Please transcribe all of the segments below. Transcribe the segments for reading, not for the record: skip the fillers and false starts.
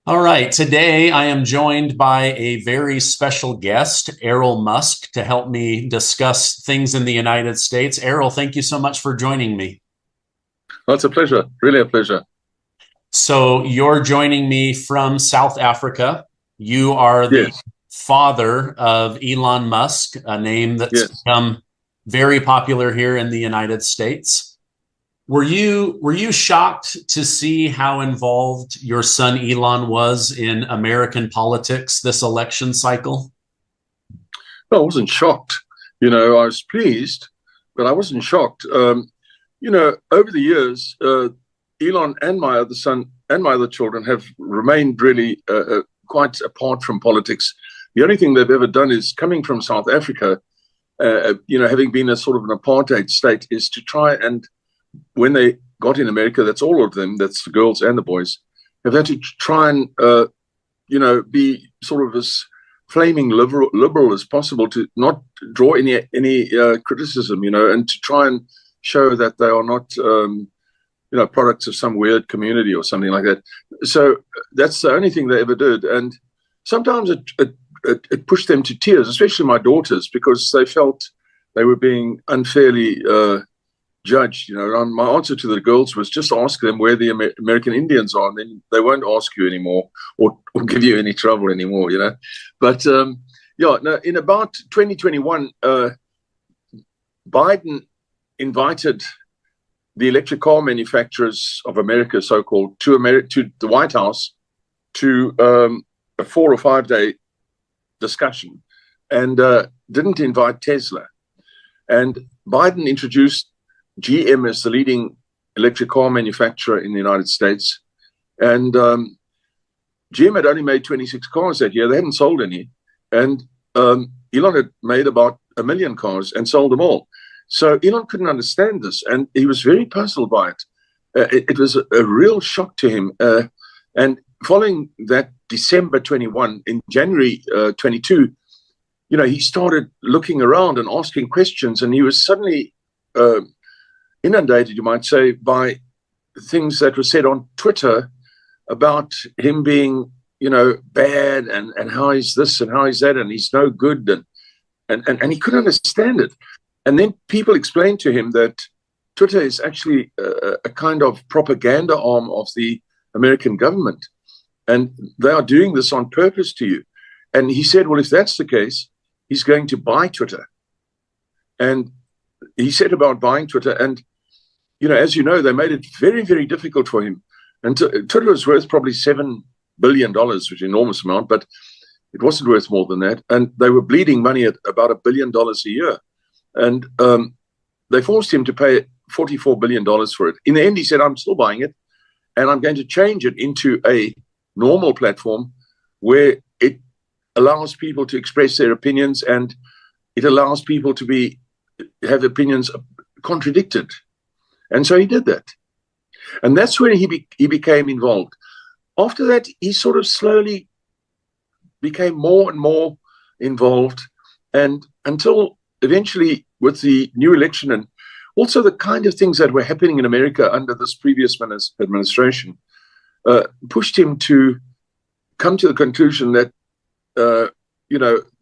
All right. Today I am joined by a very special guest, Errol Musk, to help me discuss things in the United States. Errol, thank you so much for joining me. Well, it's a pleasure, really a pleasure. So, you're joining me from South Africa. You are the Yes, father of Elon Musk, a name that's yes. become very popular here in the United States. Were you shocked to see how involved your son Elon was in American politics this election cycle? No, I wasn't shocked. I was pleased, but I wasn't shocked. Over the years, Elon and my other son and my other children have remained really quite apart from politics. The only thing they've ever done is coming from South Africa, having been a sort of an apartheid state, is to try and when they got in America, that's all of them, that's the girls and the boys, have had to try and, be sort of as flaming liberal as possible to not draw any criticism, and to try and show that they are not, products of some weird community or something like that. So that's the only thing they ever did. And sometimes it pushed them to tears, especially my daughters, because they felt they were being unfairly judged. And my answer to the girls was just ask them where the American Indians are, and then they won't ask you anymore or give you any trouble anymore. But no, in about 2021, Biden invited the electric car manufacturers of America, so-called, to the White House to a 4 or 5 day discussion, and didn't invite Tesla. And Biden introduced GM is the leading electric car manufacturer in the United States. And GM had only made 26 cars that year. They hadn't sold any. And Elon had made about 1 million cars and sold them all. So Elon couldn't understand this, and he was very puzzled by it. It was a real shock to him. And following that December 21, in January 22, he started looking around and asking questions, and he was suddenly inundated, you might say, by things that were said on Twitter about him being, bad, and how he's this and how he's that, and he's no good, and he couldn't understand it. And then people explained to him that Twitter is actually a kind of propaganda arm of the American government, and they are doing this on purpose to you. And he said, well, if that's the case, he's going to buy Twitter. And he said about buying Twitter, and as you know, they made it very, very difficult for him. And Twitter was worth probably $7 billion, which is an enormous amount, but it wasn't worth more than that. And they were bleeding money at about $1 billion a year. And they forced him to pay $44 billion for it. In the end, he said, I'm still buying it, and I'm going to change it into a normal platform where it allows people to express their opinions, and it allows people to have opinions contradicted. And so he did that. And that's when he became involved. After that, he sort of slowly became more and more involved, and until eventually, with the new election and also the kind of things that were happening in America under this previous administration, pushed him to come to the conclusion that, the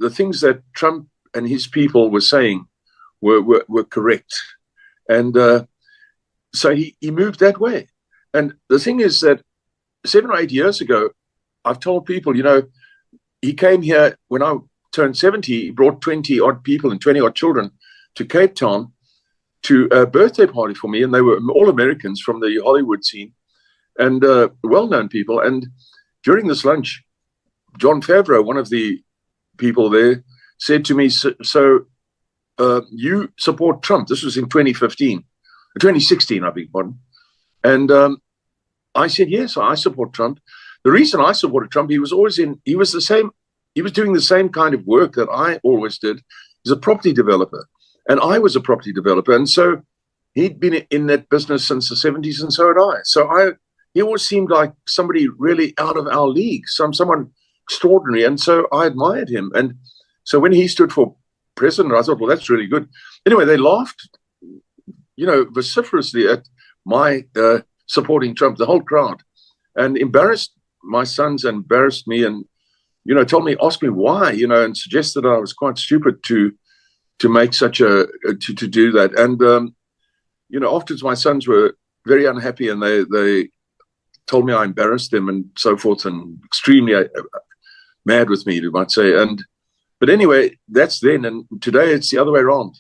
things that Trump and his people were saying were correct. And so he moved that way. And the thing is that 7 or 8 years ago, I've told people, he came here when I turned 70, he brought 20 odd people and 20 odd children to Cape Town to a birthday party for me. And they were all Americans from the Hollywood scene and well-known people. And during this lunch, John Favreau, one of the people there, said to me, so you support Trump? This was in 2016, I beg your pardon. And I said, yes, I support Trump. The reason I supported Trump, he was doing the same kind of work that I always did. He's a property developer, and I was a property developer. And so he'd been in that business since the 70s, and so had I. So he always seemed like somebody really out of our league, someone extraordinary. And so I admired him. And so when he stood for president, I thought, well, that's really good. Anyway, they laughed, vociferously at my supporting Trump, the whole crowd, and embarrassed my sons embarrassed me and, asked me why, and suggested I was quite stupid to make such to do that. And, afterwards my sons were very unhappy, and they told me I embarrassed them and so forth, and extremely mad with me, you might say. But anyway, that's then, and today it's the other way around.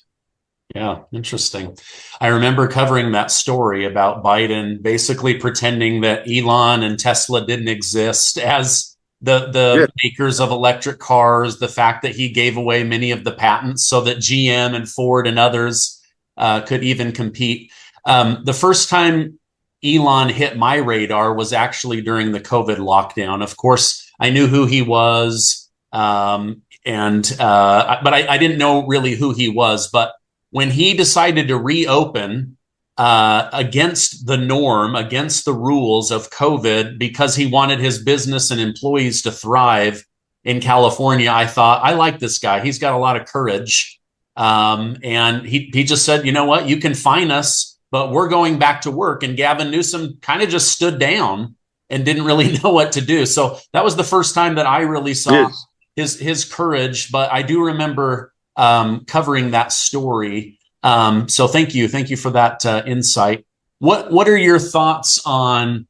Yeah, interesting. I remember covering that story about Biden basically pretending that Elon and Tesla didn't exist as the makers of electric cars, the fact that he gave away many of the patents so that GM and Ford and others could even compete. The first time Elon hit my radar was actually during the COVID lockdown. Of course, I knew who he was, but I didn't know really who he was. But when he decided to reopen against the norm, against the rules of COVID, because he wanted his business and employees to thrive in California, I thought, I like this guy. He's got a lot of courage. And he just said, you know what, you can fine us, but we're going back to work. And Gavin Newsom kind of just stood down and didn't really know what to do. So that was the first time that I really saw his courage. But I do remember covering that story. So thank you for that insight. What are your thoughts on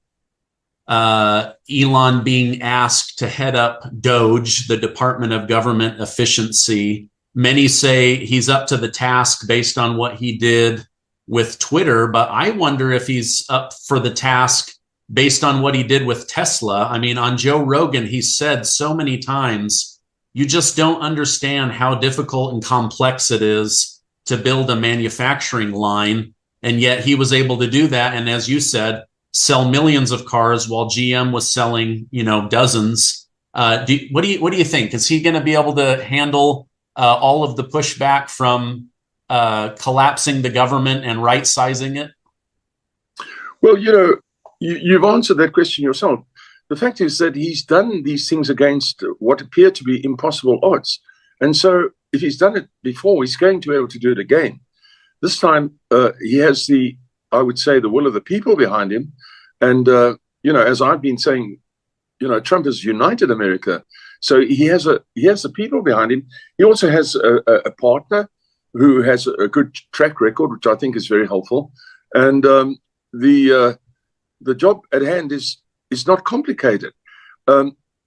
Elon being asked to head up DOGE, the Department of Government Efficiency? Many say he's up to the task based on what he did with Twitter, but I wonder if he's up for the task based on what he did with Tesla. I mean, on Joe Rogan, he said so many times, you just don't understand how difficult and complex it is to build a manufacturing line. And yet he was able to do that. And as you said, sell millions of cars while GM was selling, dozens. What do you think? Is he going to be able to handle all of the pushback from collapsing the government and right-sizing it? Well, you've answered that question yourself. The fact is that he's done these things against what appear to be impossible odds. And so if he's done it before, he's going to be able to do it again. This time, he has I would say, the will of the people behind him. And, as I've been saying, Trump has united America. So he has the people behind him. He also has a partner who has a good track record, which I think is very helpful. And the job at hand is not complicated.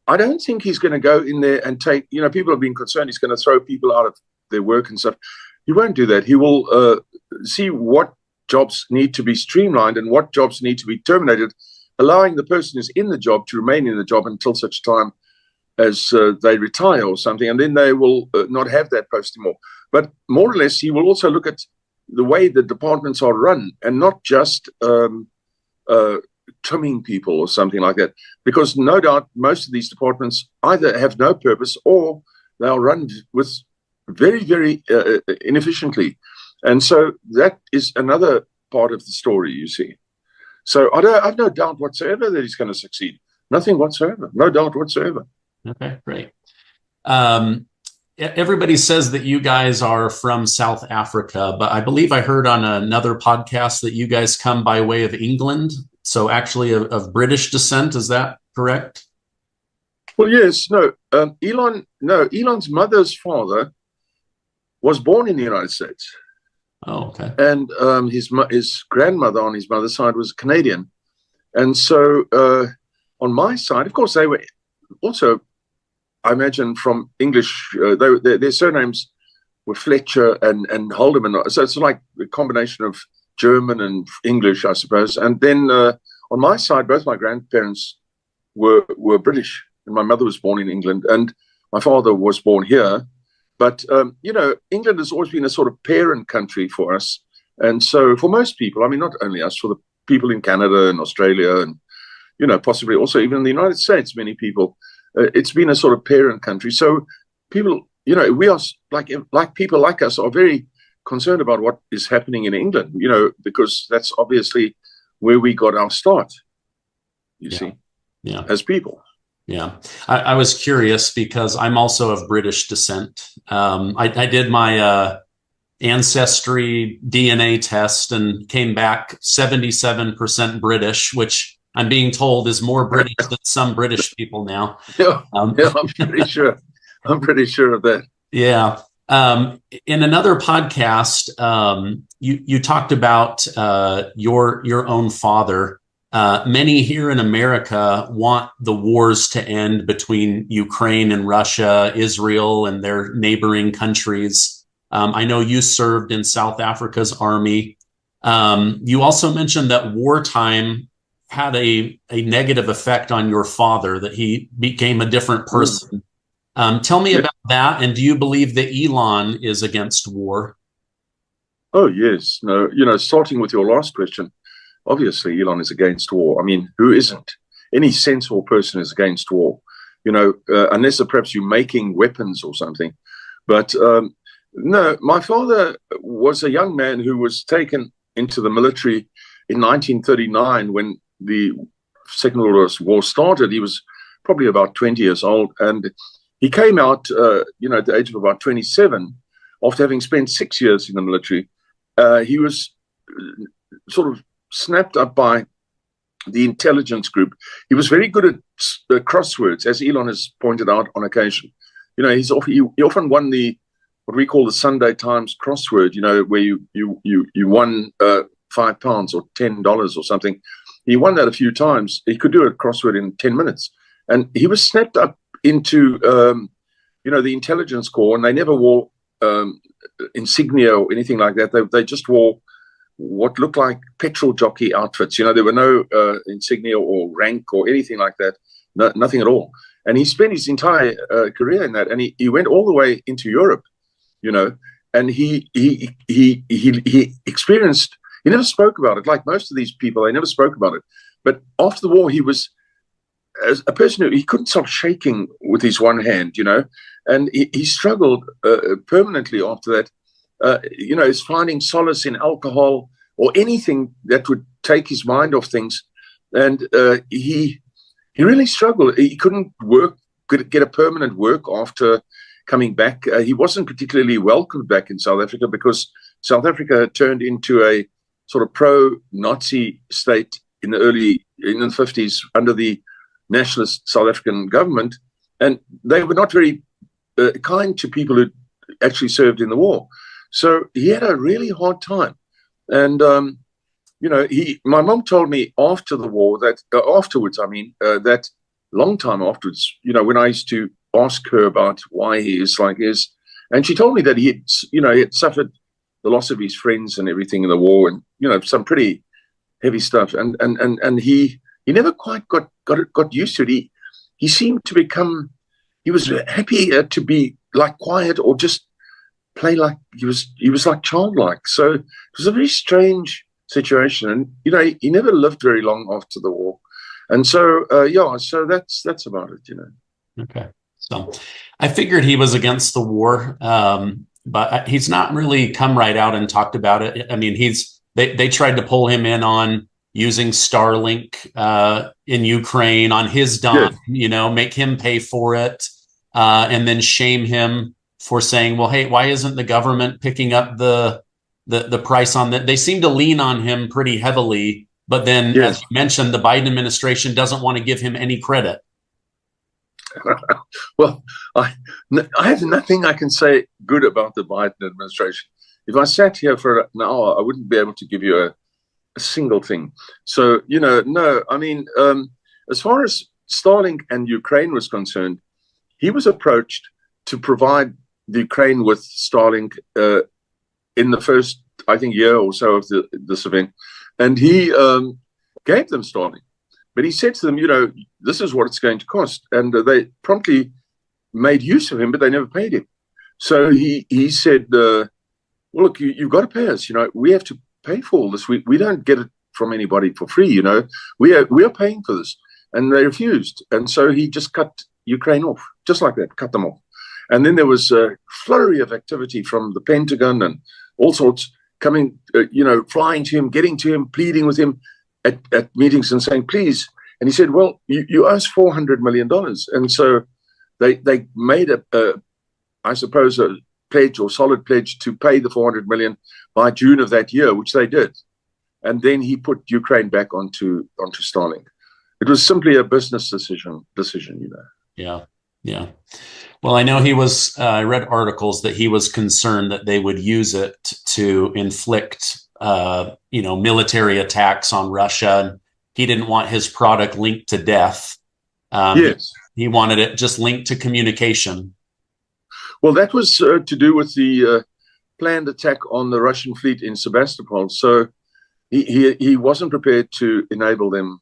I don't think he's going to go in there and take, people have been concerned he's going to throw people out of their work and stuff. He won't do that. He will see what jobs need to be streamlined and what jobs need to be terminated, allowing the person who's in the job to remain in the job until such time as they retire or something, and then they will not have that post anymore. But more or less, he will also look at the way the departments are run and not just trimming people or something like that, because no doubt most of these departments either have no purpose or they are run with very, very inefficiently. And so that is another part of the story, you see. So I've no doubt whatsoever that he's going to succeed. Nothing whatsoever. No doubt whatsoever. Okay, great. Everybody says that you guys are from South Africa, but I believe I heard on another podcast that you guys come by way of England. So actually of British descent. Is that correct? Well, yes. No. Elon's mother's father was born in the United States. Oh, okay. And his grandmother on his mother's side was Canadian. And so on my side, of course, they were also, I imagine, from English. Their surnames were Fletcher and Haldeman. So it's like a combination of German and English, I suppose. And then on my side, both my grandparents were British. And my mother was born in England and my father was born here. But, England has always been a sort of parent country for us. And so for most people, I mean, not only us, for the people in Canada and Australia and, possibly also even in the United States, many people, it's been a sort of parent country. So people, we are like people like us are very concerned about what is happening in England, because that's obviously where we got our start, you see, as people. Yeah, I was curious because I'm also of British descent. I did my ancestry DNA test and came back 77% British, which I'm being told, is more British than some British people now. Yeah, yeah, I'm pretty sure. I'm pretty sure of that. Yeah. In another podcast, you talked about your own father. Many here in America want the wars to end between Ukraine and Russia, Israel, and their neighboring countries. I know you served in South Africa's army. You also mentioned that wartime had a negative effect on your father, that he became a different person. Tell me about that. And do you believe that Elon is against war? Oh, yes. No, starting with your last question, obviously Elon is against war. I mean, who isn't? Any sensible person is against war, unless perhaps you're making weapons or something. But no, my father was a young man who was taken into the military in 1939 when the Second World War started. He was probably about 20 years old, and he came out, at the age of about 27, after having spent 6 years in the military. He was sort of snapped up by the intelligence group. He was very good at crosswords, as Elon has pointed out on occasion. He often won what we call the Sunday Times crossword, where you won £5 or $10 or something. He won that a few times. He could do a crossword in 10 minutes. And he was snapped up into, the intelligence corps, and they never wore insignia or anything like that. They just wore what looked like petrol jockey outfits. There were no insignia or rank or anything like that, nothing at all. And he spent his entire career in that, and he went all the way into Europe, and he experienced. He never spoke about it. Like most of these people, they never spoke about it. But after the war, he was as a person who he couldn't stop shaking with his one hand, and he struggled permanently after that. He's finding solace in alcohol or anything that would take his mind off things. And he really struggled. He couldn't get a permanent work after coming back. He wasn't particularly welcomed back in South Africa because South Africa had turned into a sort of pro-Nazi state in the 50s under the nationalist South African government, and they were not very kind to people who actually served in the war. So he had a really hard time. And my mom told me after the war that that long time afterwards, when I used to ask her about why he is like he is, and she told me that he had suffered the loss of his friends and everything in the war, and some pretty heavy stuff, and he never quite got used to it. He seemed to become. He was happy to be like quiet or just play like he was like childlike. So it was a very strange situation, and he never lived very long after the war, and so so that's about it. Okay, so I figured he was against the war, but he's not really come right out and talked about it. I mean, they tried to pull him in on using Starlink in Ukraine on his dime, make him pay for it, and then shame him for saying, well, hey, why isn't the government picking up the price on that? They seem to lean on him pretty heavily, but then, as you mentioned, the Biden administration doesn't want to give him any credit. Well, I have nothing I can say good about the Biden administration. If I sat here for an hour, I wouldn't be able to give you a single thing. So, no, I mean, as far as Starlink and Ukraine was concerned, he was approached to provide the Ukraine with Starlink in the first, I think, year or so of this event. And he gave them Starlink. But he said to them, this is what it's going to cost. And they promptly made use of him, but they never paid him. So he said, well, look, you've got to pay us. We have to pay for all this. We don't get it from anybody for free. We are paying for this. And they refused. And so he just cut Ukraine off, just like that, cut them off. And then there was a flurry of activity from the Pentagon and all sorts coming, flying to him, getting to him, pleading with him at meetings and saying, please. And he said, well, you owe us $400 million. And so they made I suppose, a pledge or solid pledge to pay the $400 million by June of that year, which they did. And then he put Ukraine back onto Starlink. It was simply a business decision, Yeah. Yeah. Well, I know he was, I read articles that he was concerned that they would use it to inflict, military attacks on Russia. He didn't want his product linked to death. Yes. He wanted it just linked to communication. Well, that was to do with the planned attack on the Russian fleet in Sebastopol. So he wasn't prepared to enable them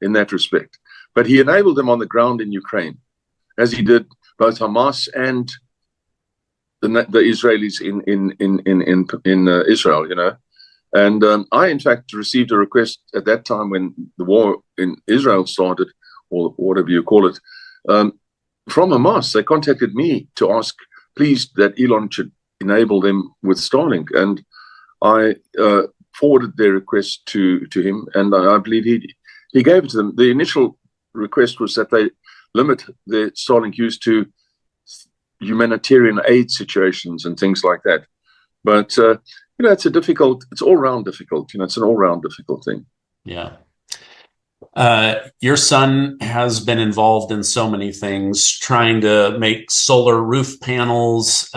in that respect. But he enabled them on the ground in Ukraine, as he did both Hamas and the Israelis in Israel, And I, in fact, received a request at that time when the war in Israel started, or whatever you call it, from Hamas. They contacted me to ask, please, that Elon should enable them with Starlink. And I forwarded their request to him, and I believe he gave it to them. The initial request was that they limit their Starlink use to humanitarian aid situations and things like that. But, it's all-round difficult. It's an all-round difficult thing. Yeah. Your son has been involved in so many things, trying to make solar roof panels,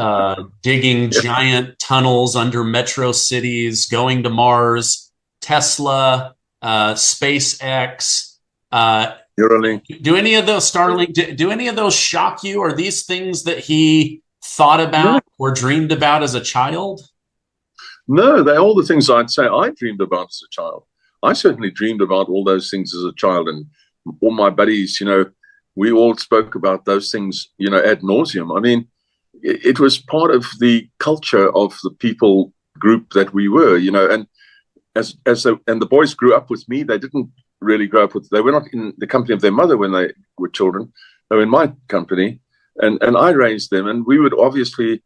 digging giant tunnels under metro cities, going to Mars, Tesla, SpaceX. Do any of those Starlink? Do any of those shock you? Are these things that he thought about or dreamed about as a child? No, they're all the things I'd say I dreamed about as a child. I certainly dreamed about all those things as a child, and all my buddies, we all spoke about those things, ad nauseum. I mean, it was part of the culture of the people group that we were, and and the boys grew up with me. They didn't really grow up they were not in the company of their mother when they were children. They were in my company, and I raised them, and we would obviously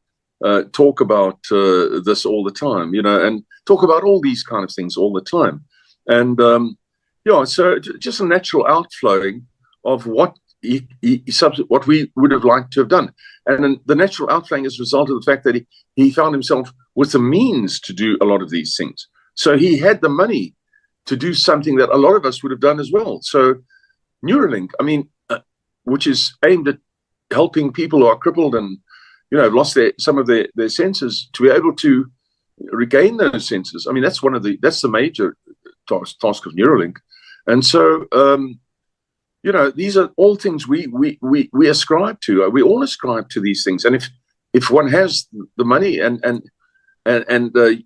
talk about this all the time, and talk about all these kind of things all the time. And so just a natural outflowing of what what we would have liked to have done. And then the natural outflowing is a result of the fact that he found himself with the means to do a lot of these things. So he had the money to do something that a lot of us would have done as well. So Neuralink, which is aimed at helping people who are crippled and, have lost some of their senses, to be able to regain those senses. That's the major task of Neuralink. And so, these are all things we ascribe to. We all ascribe to these things. And if one has the money and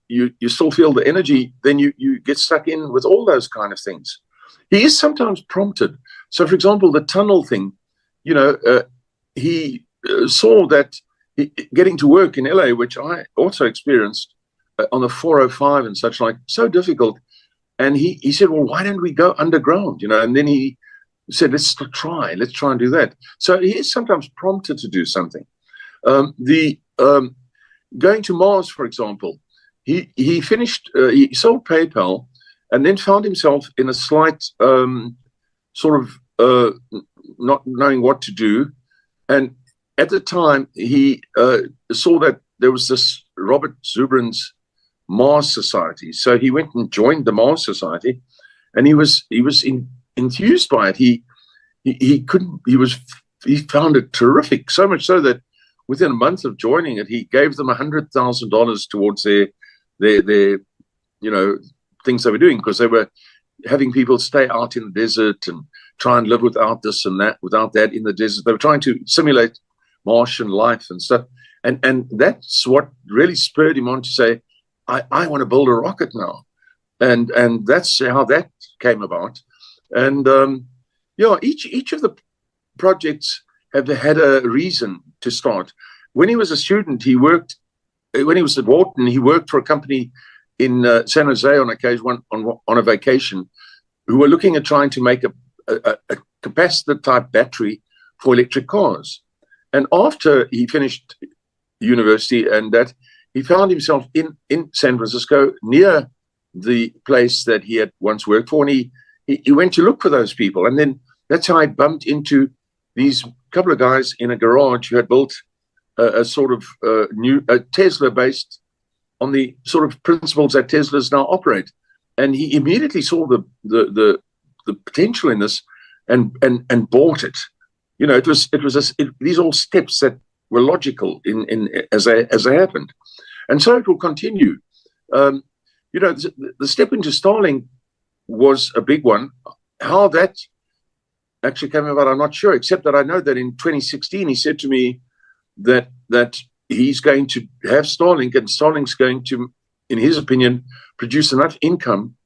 you still feel the energy, then you get stuck in with all those kind of things. He is sometimes prompted. So, for example, the tunnel thing, he saw that getting to work in LA, which I also experienced on the 405 and such like, so difficult. And he said, well, why don't we go underground? And then he said, let's try and do that. So he is sometimes prompted to do something. Going to Mars, for example, he finished, he sold PayPal and then found himself in a slight sort of not knowing what to do. And at the time, he saw that there was this Robert Zubrin's Mars Society. So he went and joined the Mars Society, and he was enthused by it. He found it terrific, so much so that within a month of joining it, he gave them $100,000 towards their things they were doing, because they were having people stay out in the desert and try and live without this and that, without that in the desert. They were trying to simulate Martian life and stuff. And that's what really spurred him on to say, I want to build a rocket now. And that's how that came about. And each of the projects have had a reason to start. When he was a student, when he was at Wharton, he worked for a company in San Jose on occasion, on a vacation, who were looking at trying to make a capacitor type battery for electric cars. And after he finished university and that, he found himself in San Francisco near the place that he had once worked for. And he went to look for those people. And then that's how I bumped into these couple of guys in a garage who had built a sort of new Tesla based on the sort of principles that Teslas now operate. And he immediately saw the potential in this and bought it. You know, these all steps that were logical as they happened, and so it will continue. You know, the step into Starlink was a big one. How that actually came about, I'm not sure, except that I know that in 2016 he said to me that he's going to have Starlink, and Starlink's going to, in his opinion, produce enough income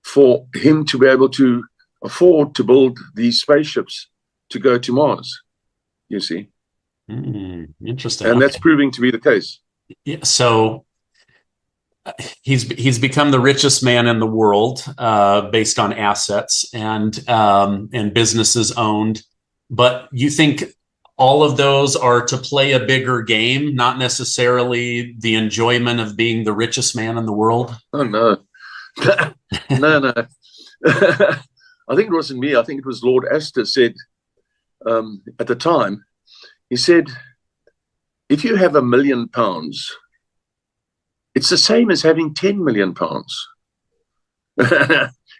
for him to be able to afford to build these spaceships to go to Mars, you see. Interesting. And that's proving to be the case. Yeah, so he's become the richest man in the world based on assets and businesses owned. But you think all of those are to play a bigger game, not necessarily the enjoyment of being the richest man in the world? Oh, no. No. I think it wasn't me. I think it was Lord Astor said at the time, he said, if you have £1 million, it's the same as having £10 million.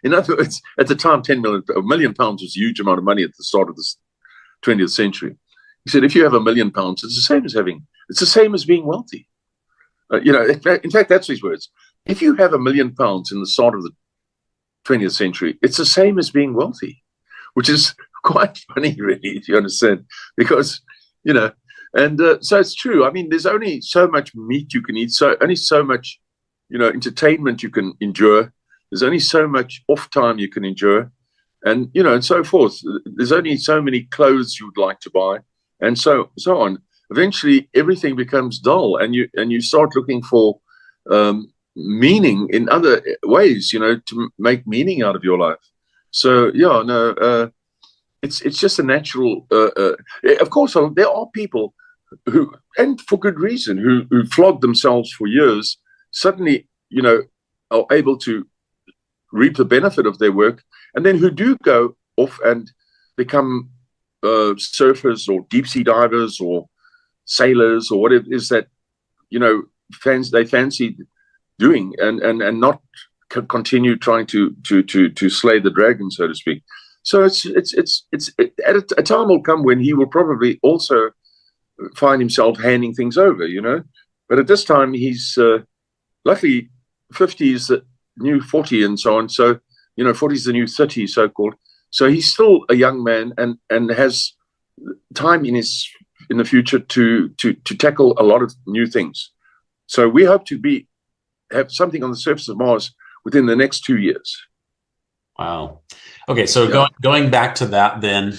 In other words, at the time, £1 million was a huge amount of money at the start of the 20th century. He said, if you have £1 million, it's the same as being wealthy. You know, in fact, that's his words. If you have £1 million in the start of the 20th century, it's the same as being wealthy, which is quite funny, really, if you understand, because, you know, and so it's true. I mean, there's only so much meat you can eat, only so much, you know, entertainment you can endure. There's only so much off time you can endure, and, you know, and so forth. There's only so many clothes you'd like to buy, and so on. Eventually, everything becomes dull, and you start looking for meaning in other ways, you know, to make meaning out of your life. So, yeah, no, it's just a natural. Of course, there are people who, and for good reason, who flog themselves for years, suddenly, you know, are able to reap the benefit of their work, and then who do go off and become surfers or deep sea divers or sailors or whatever it is that, you know, they fancy doing, and not continue trying to slay the dragon, so to speak. So a time will come when he will probably also find himself handing things over, you know. But at this time, he's luckily 50 is the new 40 and so on. So, you know, 40 is the new 30, so called. So he's still a young man and has time in the future to tackle a lot of new things. So we hope to have something on the surface of Mars within the next 2 years. Wow. Okay, so going back to that, then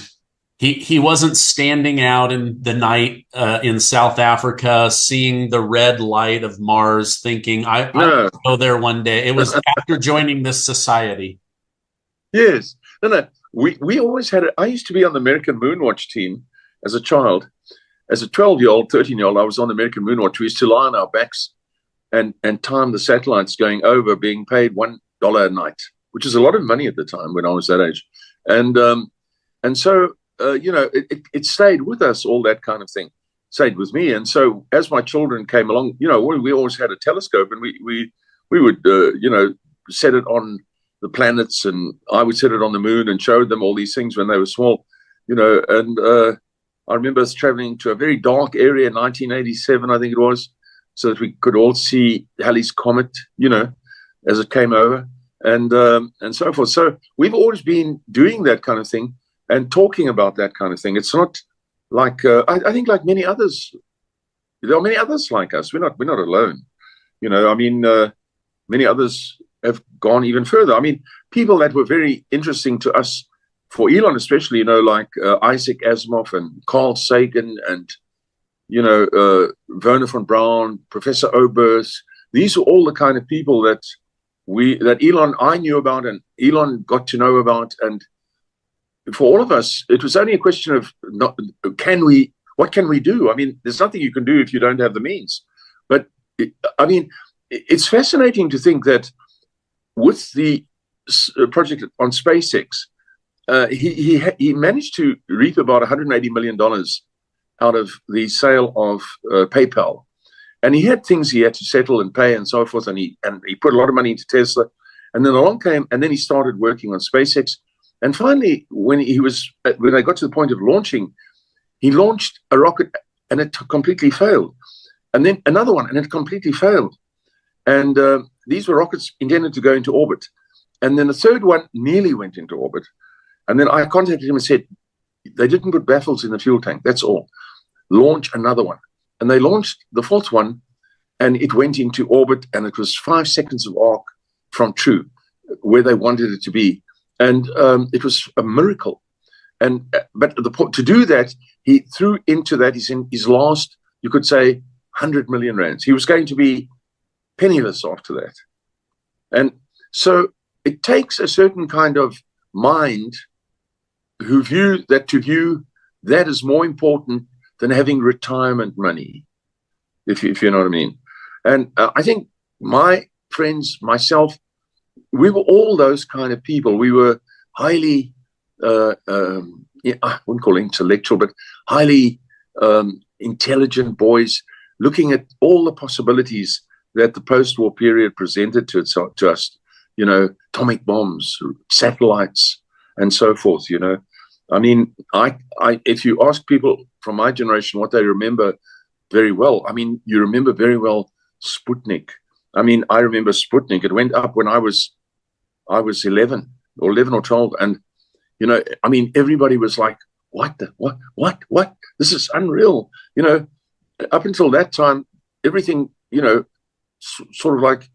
he wasn't standing out in the night in South Africa, seeing the red light of Mars, thinking, I will go there one day. It was after joining this society. Yes. No. We always had I used to be on the American Moonwatch team as a child. As a 12-year-old, 13-year-old, I was on the American Moonwatch. We used to lie on our backs and time the satellites going over, being paid $1 a night, which is a lot of money at the time when I was that age. And so, you know, it stayed with us, all that kind of thing stayed with me. And so as my children came along, you know, we always had a telescope, and we would, you know, set it on the planets, and I would set it on the moon and show them all these things when they were small, you know. And I remember us traveling to a very dark area in 1987, I think it was, so that we could all see Halley's Comet, you know, as it came over, and so forth. So we've always been doing that kind of thing and talking about that kind of thing. It's not like I think, like many others, there are many others like us. We're not alone, you know. I mean, many others have gone even further. I mean, people that were very interesting to us, for Elon especially, you know, like Isaac Asimov and Carl Sagan and, you know, Werner von Braun, Professor Oberth. These are all the kind of people that I knew about and Elon got to know about. And for all of us, it was only a question of what can we do? I mean, there's nothing you can do if you don't have the means. But it's fascinating to think that with the project on SpaceX, he managed to reap about $180 million out of the sale of PayPal, and he had things he had to settle and pay and so forth, and he put a lot of money into Tesla, and then along came, and then he started working on SpaceX, And finally, when they got to the point of launching, he launched a rocket and it completely failed. And then another one and it completely failed. And these were rockets intended to go into orbit. And then the third one nearly went into orbit. And then I contacted him and said, they didn't put baffles in the fuel tank. That's all. Launch another one. And they launched the fourth one and it went into orbit. And it was 5 seconds of arc from true, where they wanted it to be. And it was a miracle. And but to do that, he threw into that his last, you could say, 100 million rands. He was going to be penniless after that. And so it takes a certain kind of mind to view that as more important than having retirement money, if you know what I mean. And I think my friends, myself, we were all those kind of people. We were highly, I wouldn't call it intellectual, but highly intelligent boys, looking at all the possibilities that the post-war period presented to us, you know, atomic bombs, satellites, and so forth, you know. I mean, if you ask people from my generation what they remember very well, I mean, you remember very well Sputnik. I mean, I remember Sputnik. It went up when I was 11 or 12. And, you know, I mean, everybody was like, what? This is unreal. You know, up until that time, everything, you know, sort of like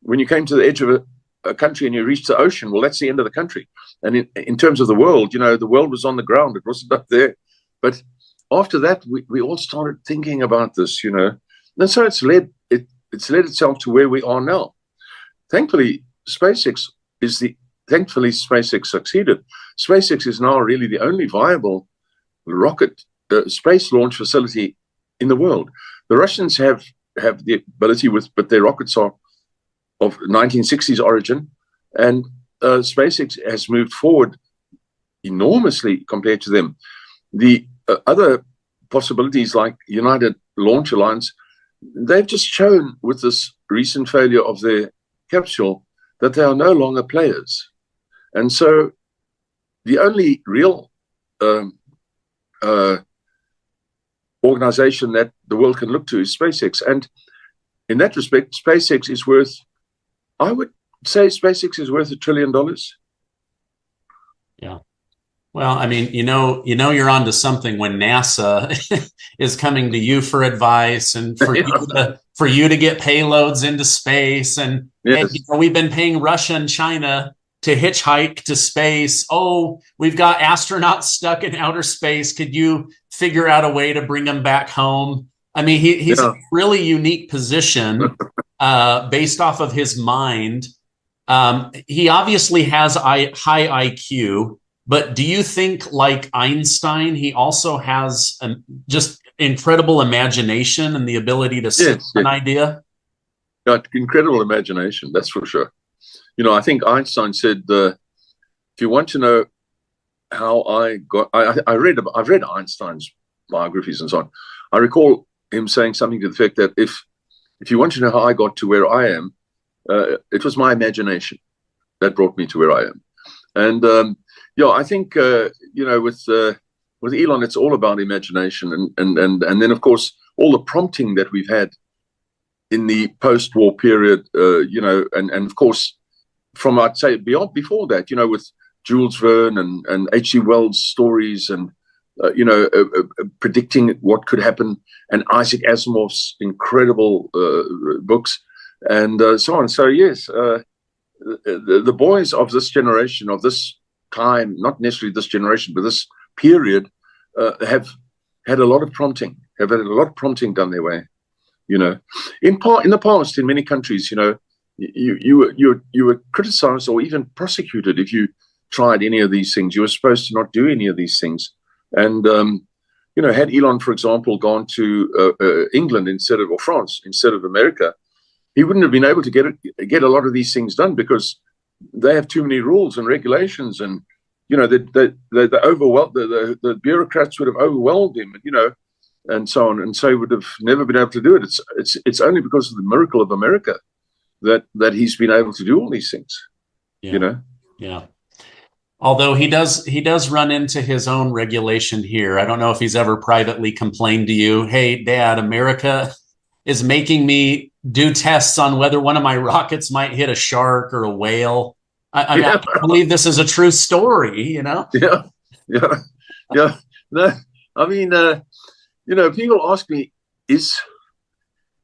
when you came to the edge of a country and you reached the ocean, well, that's the end of the country. And in terms of the world, you know, the world was on the ground. It wasn't up there. But after that, we all started thinking about this, you know. And so it's led itself to where we are now. Thankfully, SpaceX succeeded. SpaceX is now really the only viable rocket space launch facility in the world. The Russians have the ability but their rockets are of 1960s origin, and SpaceX has moved forward enormously compared to them. The other possibilities like United Launch Alliance, they've just shown with this recent failure of their capsule that they are no longer players. And so the only real organization that the world can look to is SpaceX. And in that respect, SpaceX is worth, I would say SpaceX is worth $1 trillion. Yeah. Well, I mean, you know, you're onto something when NASA is coming to you for advice and for you to get payloads into space. And, yes. and you know, we've been paying Russia and China to hitchhike to space. Oh, we've got astronauts stuck in outer space. Could you figure out a way to bring them back home? I mean, he's in a really unique position based off of his mind. He obviously has high IQ. But do you think, like Einstein, he also has just incredible imagination and the ability to see an idea? Yeah, incredible imagination, that's for sure. You know, I think Einstein said, if you want to know how I got, I've read Einstein's biographies and so on. I recall him saying something to the effect that if you want to know how I got to where I am, it was my imagination that brought me to where I am. And yeah, I think you know, with Elon, it's all about imagination, and then of course all the prompting that we've had in the post-war period, you know, and of course from, I'd say, before that, you know, with Jules Verne and H.G. Wells' stories, and you know, predicting what could happen, and Isaac Asimov's incredible books, and so on. So yes, the boys of this generation, of this time, not necessarily this generation, but this period, have had a lot of prompting, done their way. You know, in the past, in many countries, you know, you were criticized or even prosecuted if you tried any of these things. You were supposed to not do any of these things. And you know, had Elon, for example, gone to England or France instead of America, he wouldn't have been able to get a lot of these things done, because they have too many rules and regulations, and you know, the bureaucrats would have overwhelmed him, you know, and so on, and so he would have never been able to do it. It's only because of the miracle of America that he's been able to do all these things. Yeah. You know. Yeah. Although he does run into his own regulation here. I don't know if he's ever privately complained to you, "Hey, Dad, America is making me do tests on whether one of my rockets might hit a shark or a whale." I mean, I can't believe this is a true story, you know? Yeah, yeah, yeah. No, I mean, people ask me, is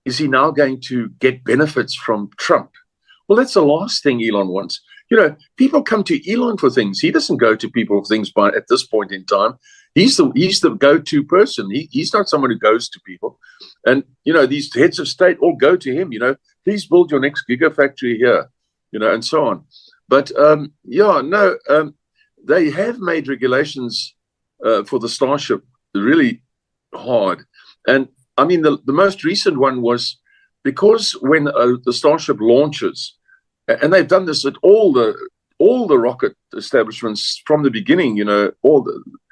he now going to get benefits from Trump? Well, that's the last thing Elon wants. People come to Elon for things. He doesn't go to people for things at this point in time. He's the go-to person. He's not someone who goes to people. And, these heads of state all go to him, please build your next gigafactory here, and so on. But, they have made regulations for the Starship really hard. And, I mean, the most recent one was because when the Starship launches, and they've done this at all the rocket establishments from the beginning,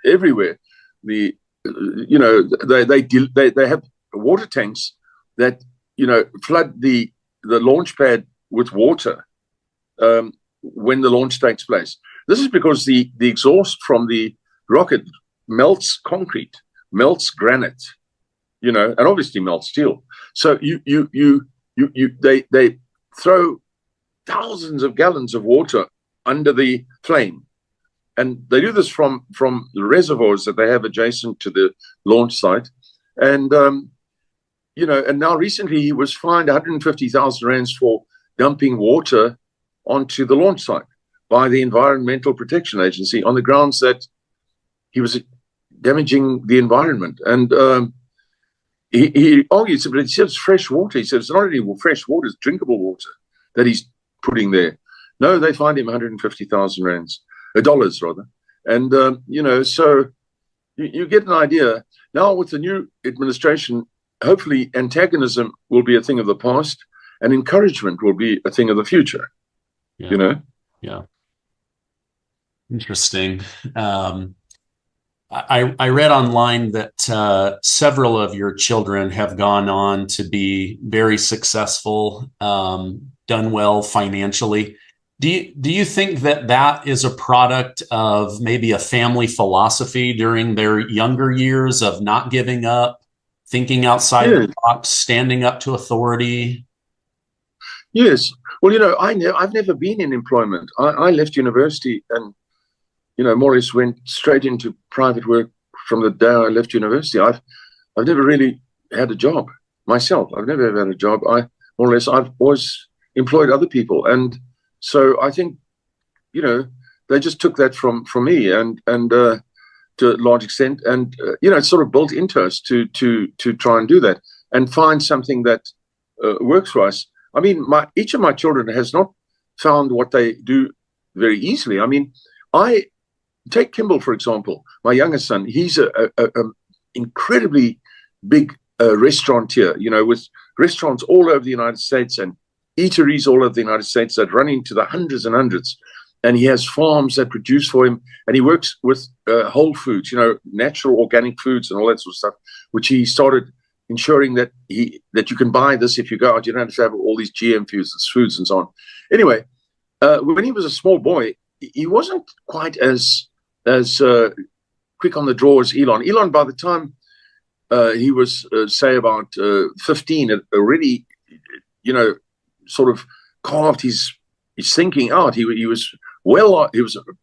everywhere. They have water tanks that flood the launch pad with water when the launch takes place. This is because the exhaust from the rocket melts concrete, melts granite, and obviously melts steel. So they throw thousands of gallons of water under the flame. And they do this from the reservoirs that they have adjacent to the launch site. And, and now recently he was fined 150,000 rands for dumping water onto the launch site by the Environmental Protection Agency on the grounds that he was damaging the environment. And he argues, but he says fresh water. He says it's not only fresh water, it's drinkable water that he's putting there. No, they fined him 150,000 rands, dollars rather. And, so you get an idea. Now with the new administration, hopefully antagonism will be a thing of the past and encouragement will be a thing of the future, Yeah. Interesting. I read online that several of your children have gone on to be very successful, done well financially. Do you think that is a product of maybe a family philosophy during their younger years of not giving up, thinking outside the box, standing up to authority? Yes. Well, I've never been in employment. I left university and, more or less went straight into private work from the day I left university. I've never really had a job myself. I've never had a job. I've always employed other people. And so I think, they just took that from me and to a large extent. And, it sort of built into us to try and do that and find something that works for us. I mean, each of my children has not found what they do very easily. I mean, take Kimball, for example, my youngest son. He's a incredibly big restaurateur, with restaurants all over the United States and eateries all over the United States that run into the hundreds and hundreds. And he has farms that produce for him. And he works with whole foods, natural organic foods and all that sort of stuff, which he started ensuring that you can buy this if you go out. You don't have to have all these GM foods and so on. Anyway, when he was a small boy, he wasn't quite as quick on the draw as Elon. Elon, by the time he was, say, about 15, had already, sort of carved his thinking out. He was a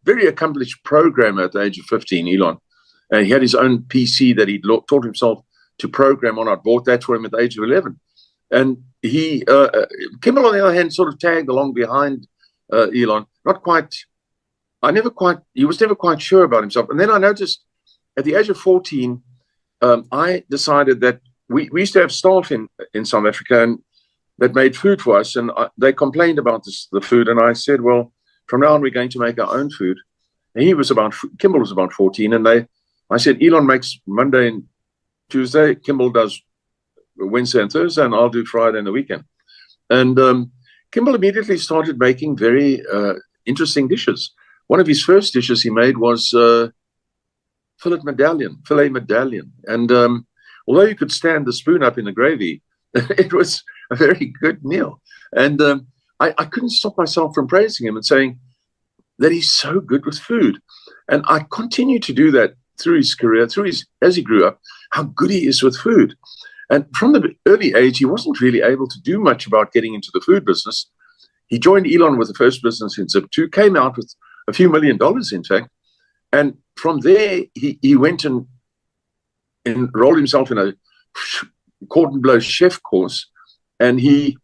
very accomplished programmer at the age of 15, Elon. And he had his own PC that he taught himself to program on. I bought that for him at the age of 11. And Kimball, on the other hand, sort of tagged along behind Elon. He was never quite sure about himself. And then I noticed at the age of 14, I decided that we used to have staff in South Africa and that made food for us. And they complained about the food. And I said, well, from now on, we're going to make our own food. And Kimball was about 14. And I said, Elon makes Monday and Tuesday. Kimball does Wednesday and Thursday. And I'll do Friday and the weekend. And Kimball immediately started making very interesting dishes. One of his first dishes he made was filet medallion. And although you could stand the spoon up in the gravy, it was a very good meal. And I couldn't stop myself from praising him and saying, that he's so good with food. And I continue to do that through his career, as he grew up, how good he is with food. And from the early age, he wasn't really able to do much about getting into the food business. He joined Elon with the first business in Zip2, came out with a few $1 million, in fact. And from there, he went and enrolled himself in a cordon bleu chef course. And he,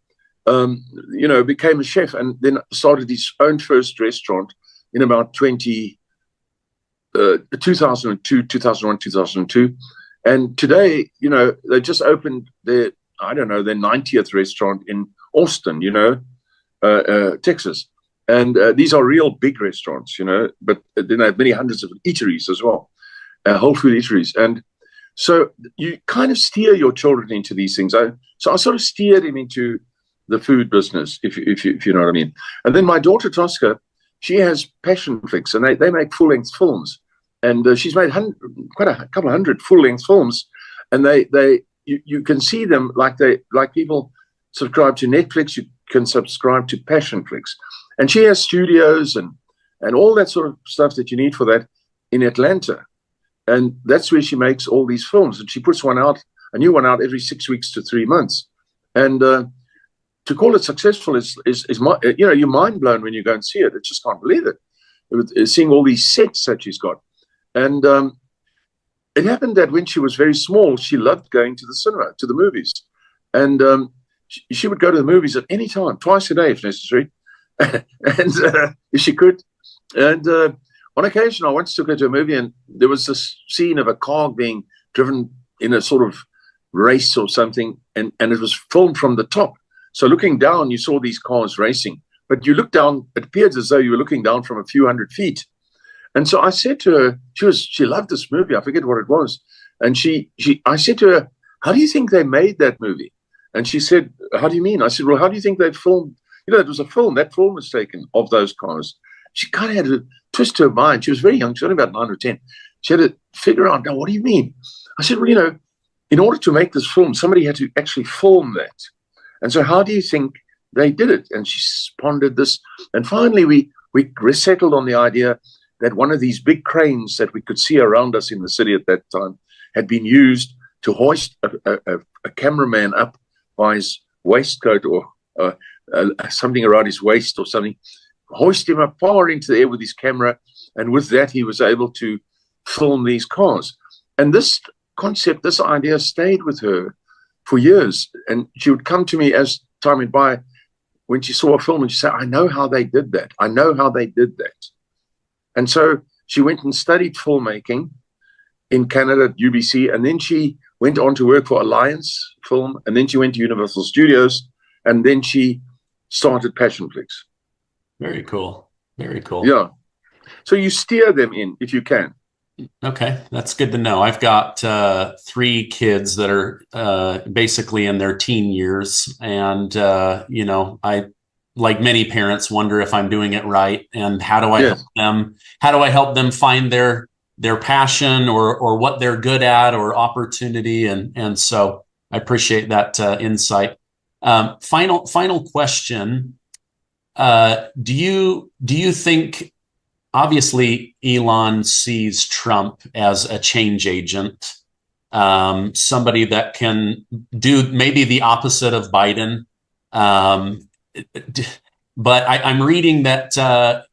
became a chef and then started his own first restaurant in about 2002, 2001, 2002. And today, they just opened their 90th restaurant in Austin, Texas. And these are real big restaurants, but then they have many hundreds of eateries as well, whole food eateries. And so you kind of steer your children into these things. So I sort of steered him into the food business, if you know what I mean. And then my daughter, Tosca, she has Passion Flicks, and they make full-length films. And she's made quite a couple of hundred full-length films. And you can see them like people subscribe to Netflix, you can subscribe to Passion Flicks. And she has studios and all that sort of stuff that you need for that in Atlanta. And that's where she makes all these films. And she puts a new one out every 6 weeks to 3 months. And to call it successful is you're mind blown when you go and see it. I just can't believe it. Seeing all these sets that she's got. And it happened that when she was very small, she loved going to the cinema, to the movies. And she would go to the movies at any time, twice a day if necessary, and if she could. And on occasion, I once took her to a movie, and there was this scene of a car being driven in a sort of race or something, and it was filmed from the top. So looking down, you saw these cars racing. But you look down, it appeared as though you were looking down from a few hundred feet. And so I said to her, she loved this movie. I forget what it was. And I said to her, how do you think they made that movie? And she said, how do you mean? I said, well, how do you think they filmed? It was a film. That film was taken of those cars. She kind of had to twist her mind. She was very young. She was only about 9 or 10. She had to figure out, now, what do you mean? I said, well, in order to make this film, somebody had to actually film that. And so how do you think they did it? And she pondered this. And finally, we settled on the idea that one of these big cranes that we could see around us in the city at that time had been used to hoist a cameraman up by his waistcoat or something around his waist or something, hoist him up far into the air with his camera, and with that he was able to film these cars. And this concept, this idea stayed with her for years. And she would come to me as time went by when she saw a film and she said, I know how they did that. I know how they did that. And so she went and studied filmmaking in Canada at UBC, and then she went on to work for Alliance Film, and then she went to Universal Studios, and then she started Passion Flicks. Very cool. Very cool. Yeah. So you steer them in if you can. Okay, that's good to know. I've got 3 kids that are basically in their teen years, and I, like many parents, wonder if I'm doing it right, and how do I help them? How do I help them find their passion or what they're good at or opportunity? And so I appreciate that insight. Final question. Do you think, obviously Elon sees Trump as a change agent, somebody that can do maybe the opposite of Biden. But I'm reading that,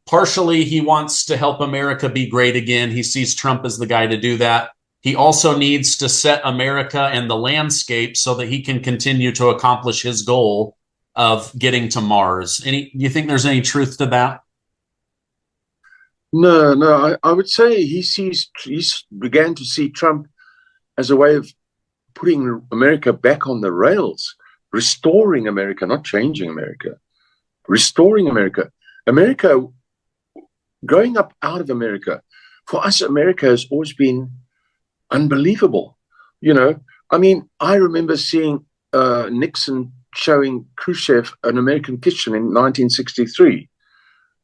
partially he wants to help America be great again. He sees Trump as the guy to do that. He also needs to set America and the landscape so that he can continue to accomplish his goal of getting to Mars. Do you think there's any truth to that? No. I would say he began to see Trump as a way of putting America back on the rails, restoring America, not changing America, restoring America. America, growing up out of America, for us, America has always been unbelievable. I remember seeing Nixon showing Khrushchev an American kitchen in 1963,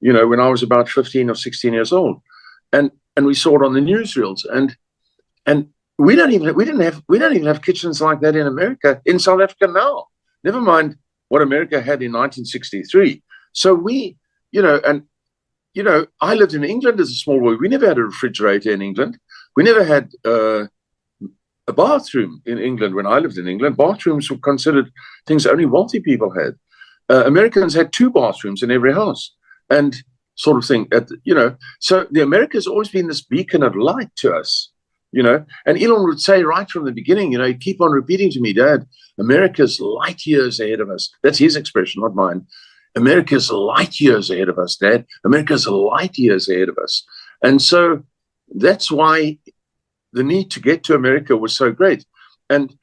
when I was about 15 or 16 years old. And we saw it on the newsreels. And we don't even have kitchens like that in America, in South Africa now. Never mind what America had in 1963. So and I lived in England as a small boy. We never had a refrigerator in England. We never had a bathroom in England when I lived in England. Bathrooms were considered things only wealthy people had. Americans had 2 bathrooms in every house, and sort of thing. So the America has always been this beacon of light to us. And Elon would say right from the beginning, he'd keep on repeating to me, Dad, America's light years ahead of us. That's his expression, not mine. America's light years ahead of us, Dad. America's light years ahead of us. And so that's why the need to get to America was so great. And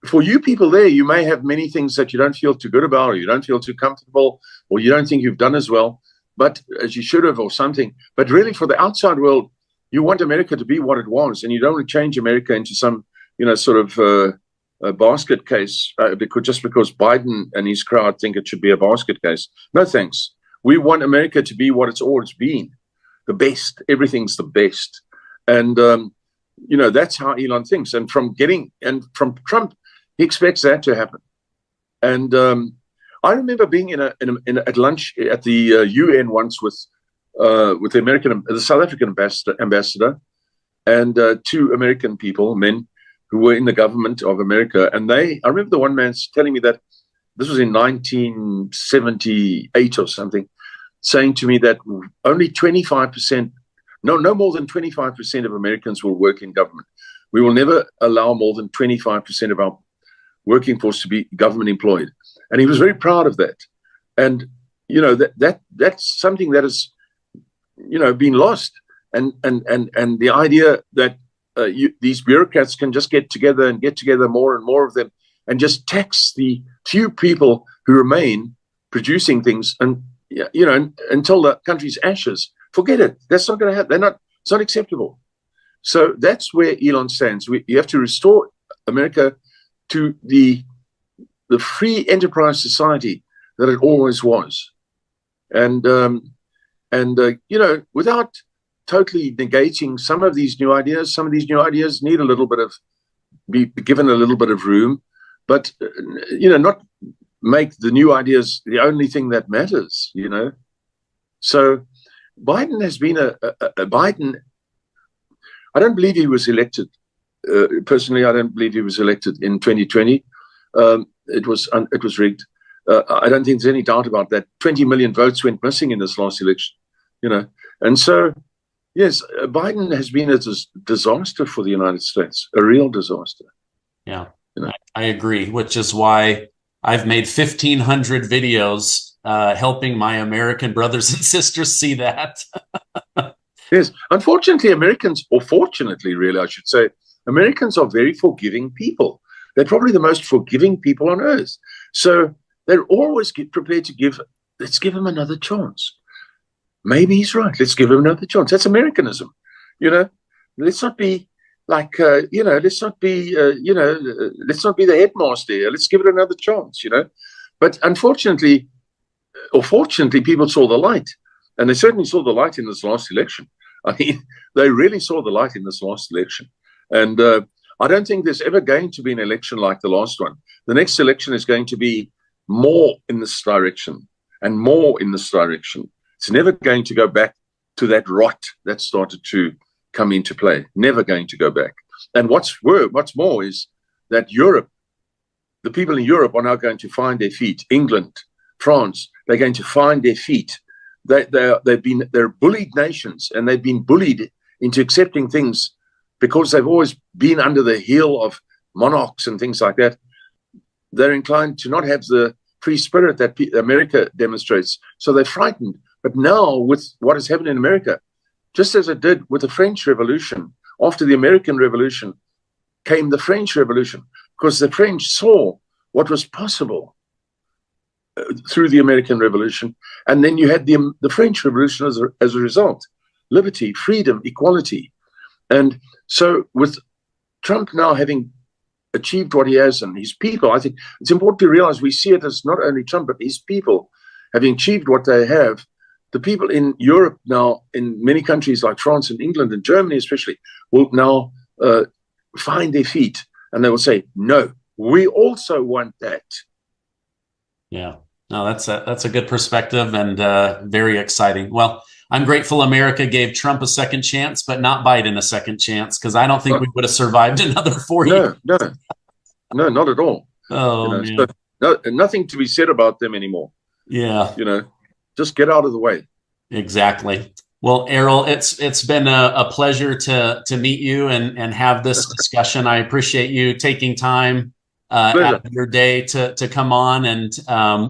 for you people there, you may have many things that you don't feel too good about, or you don't feel too comfortable, or you don't think you've done as well, but as you should have, or something. But really, for the outside world, you want America to be what it was, and you don't want to change America into some, sort of a basket case because Biden and his crowd think it should be a basket case. No thanks. We want America to be what it's always been, the best. Everything's the best, and that's how Elon thinks. And from Trump, he expects that to happen. And I remember being at lunch at the UN once with the South African ambassador, and 2 American people, men who were in the government of America. And I remember the one man telling me that this was in 1978 or something, saying to me that only 25%, no more than 25% of Americans will work in government. We will never allow more than 25% of our working force to be government employed. And he was very proud of that. And, that's something that has, been lost. And the idea that these bureaucrats can just get together more and more of them and just tax the few people who remain producing things and, until the country's ashes. Forget it. That's not going to happen. It's not acceptable. So that's where Elon stands. You have to restore America to the free enterprise society that it always was. And without totally negating some of these new ideas need a little bit of, be given a little bit of room, but, not make the new ideas the only thing that matters, So Biden has been Biden. I don't believe he was elected. Personally, I don't believe he was elected in 2020. It was rigged. I don't think there's any doubt about that. 20 million votes went missing in this last election, And so, yes, Biden has been a disaster for the United States, a real disaster. Yeah, I agree, which is why I've made 1,500 videos helping my American brothers and sisters see that. Yes, unfortunately, Americans, or fortunately, really, I should say, Americans are very forgiving people. They're probably the most forgiving people on earth. So they're always prepared to let's give him another chance. Maybe he's right. Let's give him another chance. That's Americanism. Let's not be like, let's not be the headmaster here. Let's give it another chance, But unfortunately, or fortunately, people saw the light. And they certainly saw the light in this last election. I mean, they really saw the light in this last election. And I don't think there's ever going to be an election like the last one. The next election is going to be more in this direction and more in this direction. It's never going to go back to that rot that started to come into play. Never going to go back. And what's more is that the people in Europe are now going to find their feet. England, France, they're going to find their feet. They're bullied nations, and they've been bullied into accepting things because they've always been under the heel of monarchs and things like that. They're inclined to not have the free spirit that America demonstrates. So they're frightened. But now, with what has happened in America, just as it did with the French Revolution, after the American Revolution came the French Revolution, because the French saw what was possible through the American Revolution. And then you had the French Revolution as a result. Liberty, freedom, equality. And so with Trump now having achieved what he has and his people, I think it's important to realize we see it as not only Trump, but his people having achieved what they have. The people in Europe now, in many countries like France and England and Germany especially, will now find their feet and they will say, no, we also want that. Yeah. No, that's a good perspective and very exciting. Well, I'm grateful America gave Trump a second chance, but not Biden a second chance, because I don't think we would have survived another 4 years. No, not at all. Oh, man. So nothing to be said about them anymore. Yeah. Just get out of the way. Exactly. Well, Errol, it's been a pleasure to meet you and have this discussion. I appreciate you taking time out of your day to come on. And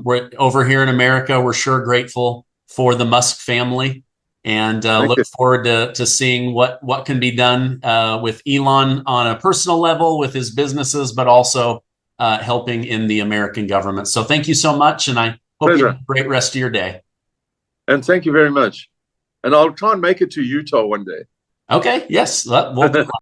we're over here in America. We're sure grateful for the Musk family, and look forward to seeing what can be done with Elon on a personal level with his businesses, but also helping in the American government. So thank you so much, and I hope you have a great rest of your day. And thank you very much. And I'll try and make it to Utah one day. Okay. Yes. We'll